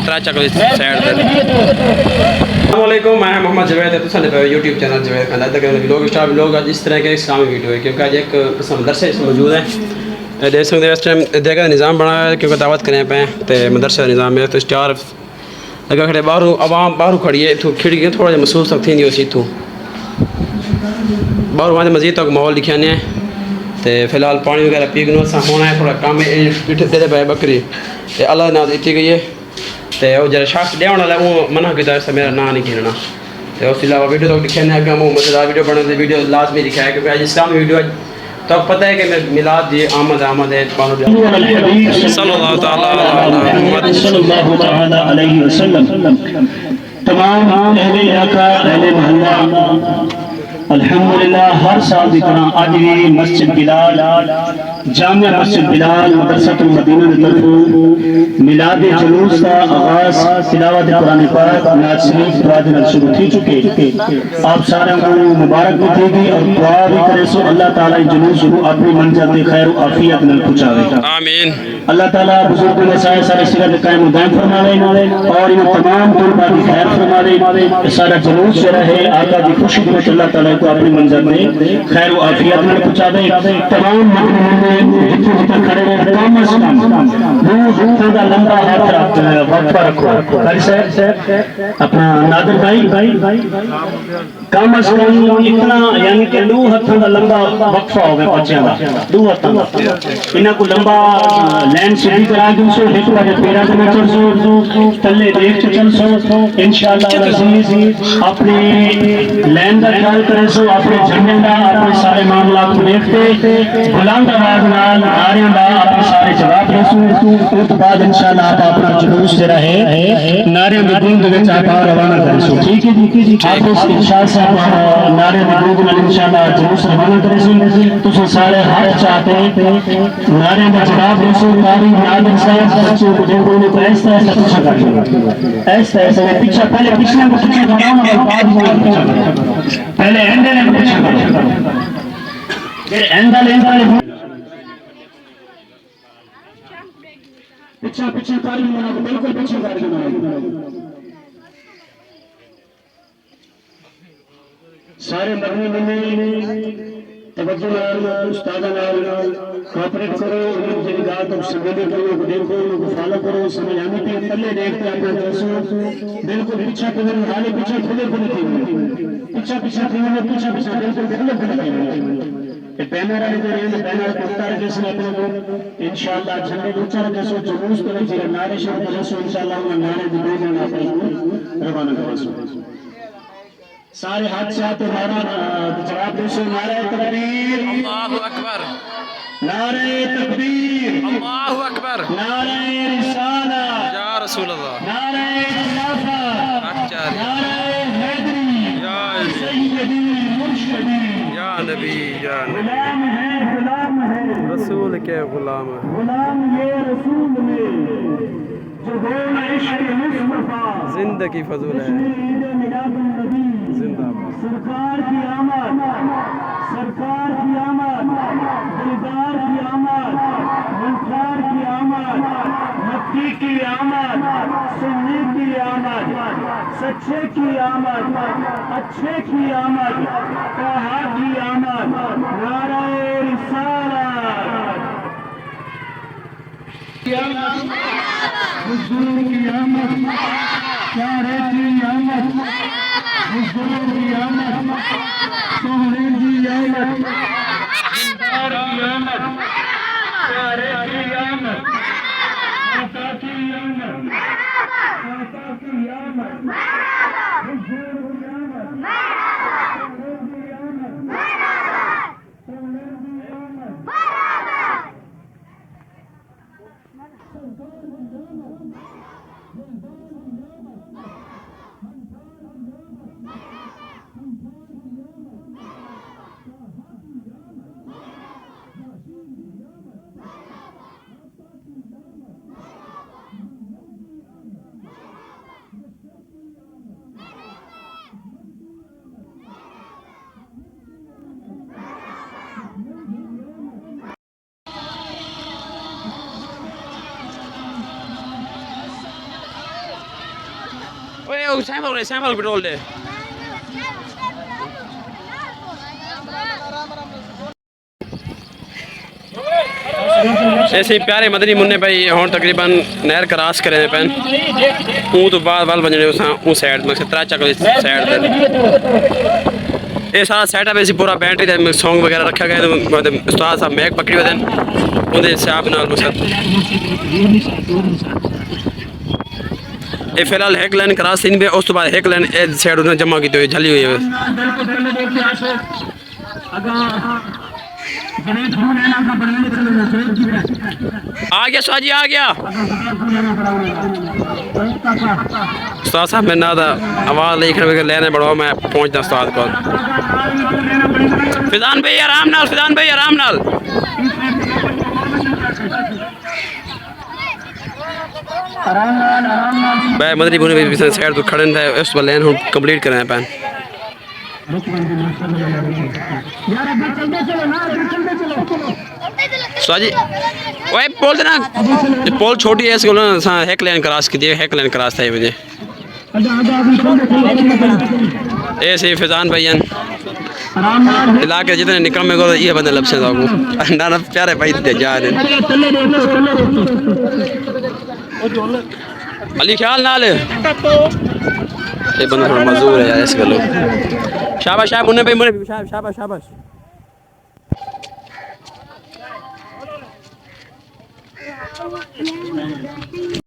ترا چکر سائڈ تے السلام علیکم میں محمد جوید ہے تو پہ یوٹیوب چینل جوید خان تک لوگ اسٹار لوگ آج اس طرح کے اسلامی ویڈیو ہے کیونکہ آج ایک مدرسے موجود ہے دیکھ سکتے اس ٹائم دیکھا نظام بنا ہے کیونکہ دعوت کریں پہ تو مدرسے کا نظام ہے تو اسٹار لگا کھڑے باہر عوام باہر کھڑی ہے تو کھڑکی تھوڑا جہا محسوس تک تھی اسی تو باہر وہاں مزید تک ماحول لکھا نہیں ہے تو فی الحال پانی وغیرہ پی گنو سا ہونا ہے تھوڑا کام پیٹھے دے پہ بکری اللہ نام دیتی گئی ہے تو وہ جب شخص ڈیوڑ والا وہ منع کیا اس میرا نام نہیں گھننا تو اس علاوہ ویڈیو تو لکھے نہیں کہ مزیدار ویڈیو بنانے ویڈیو لازمی لکھا ہے کیونکہ آج اسلامی ویڈیو تو پتہ ہے کہ میلاد جی آمد ہے صلی اللہ تعالی علیہ وسلم تمام اہل علاقہ اہل محلہ الحمدللہ ہر سال کی طرح آج بھی مسجد بلال جامعہ مسجد بلال مدرسۃ المدینہ کی طرف میلاد جلوس کا آغاز تلاوت قرآن پاک نعت شریف دعا شروع تھی چکے آپ سارے کو مبارک بھی تھی گی اور دعا بھی کرے سو اللہ تعالی جلوس کو اپنی منزل تے خیر و عافیت نال پہنچاوے آمین اللہ تعالی بزرگ مسائل سارے صحت قائم و دائم فرماوے اور ان تمام طلباء کی خیر فرماوے سارا جلوس جو رہے آقا کی خوشی میں اللہ تعالی کو اپنی منزل میں خیر و عافیت نال پہنچاوے تمام مؤمنین جتنے جتنے کھڑے ہیں کم از کم دو کا لمبا ہاتھ وقفہ رکھو قاری صاحب اپنا نادر بھائی کم از کم اتنا یعنی کہ دو ہاتھوں کا لمبا وقفہ ہوگا بچیاں کا دو ہاتھوں کا انہاں کو لمبا لین سیدھی کرا دوں سو ایک بار پیرا کے چل سو تلے دیکھ چل سو انشاءاللہ العزیز اپنے لین کا خیال کرے سو اپنے جھنڈے کا اپنے سارے معاملات کو دیکھتے بلند آواز نال نعروں کا اپنے سارے جواب دے سو اس بعد انشاءاللہ آپ اپنا جلوس سے رہے نعروں کی گونج وچ آپ روانہ کرے سو ٹھیک ہے جی آپ اس ارشاد صاحب نعروں کی گونج نال انشاءاللہ جلوس روانہ کرے سو تو سارے ہاتھ چاہتے نعروں کا جواب دے سو قاری نادر صاحب بچوں کو دیکھو ان کو ایسا پیچھے کر دو ایسا پیچھے پہلے پچھلے کو پیچھے کراؤں اور بعد میں پیچھے پہلے اینڈل کو پیچھے کرو پھر اینڈل پیچھے کاری منا بالکل پیچھے کاری منا سارے مرنے منے توجہ نال استاد نال کوپریٹ کرو ان کی نگاہ تو سمجھنے کرو دیکھو ان کو فالو کرو سمجھانے کے پلے دیکھتے اپنا جیسو بالکل پیچھے کھلے حالے پیچھے کھلے تھے پیچھے بالکل کھلے تھے بینر آئے دے رہے بینر کو اتار کے سنے اپنے کو انشاءاللہ جھنڈے دوچہ رکھے سو جلوس کرے جی نعرے شروع کرے سو انشاءاللہ انہوں نعرے دے جانا اپنے کو روانہ کرے سو سارے ہاتھ سے آتے نعرہ جواب دے سو نعرہ تکبیر اللہ اکبر نعرہ تکبیر اللہ اکبر نعرہ رسالہ یا رسول اللہ نعرہ خلافت نعرہ حیدری سیدی مرشدی یا نبی یا نبی غلام ہے رسول کے غلام غلام یہ رسول میں جو بول عشق مصطفیٰ زندگی فضول ہے زندہ سرکار کی آمد دلدار کی آمد ملکار کی آمد مکی کی آمد سنی کی آمد سچے کی آمد اچھے کی آمد طٰہٰ کی آمد نعرہ رسالت حضور کی آمد پیارے کی آمد حضور کی آمد سہرے کی آمد دلدار کی آمد پیارے کی آمد آقا کی آمد آقا کی آمد حضور کی آمد سہرے کی آمد سہرے کی آمد سیمپل پٹرول دے ایسے پیارے مدنی منع بھائی ہوں تقریباً نہر کراس کرے پین اون تو بعد وال بجنے اون سائڈ میں ترا چکر سائڈ تے یہ سارا سیٹ اپ ایسی پورا بیٹری تے سانگ وغیرہ رکھا گیا تے استاد صاحب میک پکڑی ودن اندے صاحب نال مقصد یہ فی الحال ہیک لائن کراس تھی اس تو بعد ہیک لائن سائڈ انہیں جمع کی ہوئی جھلی ہوئی ہے آ گیا سوا جی آ گیا استاد صاحب میں نہ آواز لکھنے وغیرہ لینے بڑھو میں پہنچتا استاد کو فضان بھائی آرام نال فضان بھائی آرام نال بھائی مدری بونے بھی سائڈ تو کھڑے تھے اس پر لین ہوں کمپلیٹ کریں پین سواجی وہ پول دینا پول چھوٹی ہے اس کو ہیک لائن کراس کی دی ہیک لائن کراس تھا یہ مجھے ایسے فضان بھائیان علاقے جتنے نکم میں گو یہ بندے لبسیں تھا نانا پیارے بھائی دے جا رہے علی خیال نہ لے یہ بندہ تھوڑا مزدور ہے یار اس کا لوگ شاباش شاباش منہ بھائی منہ شاباش شاباش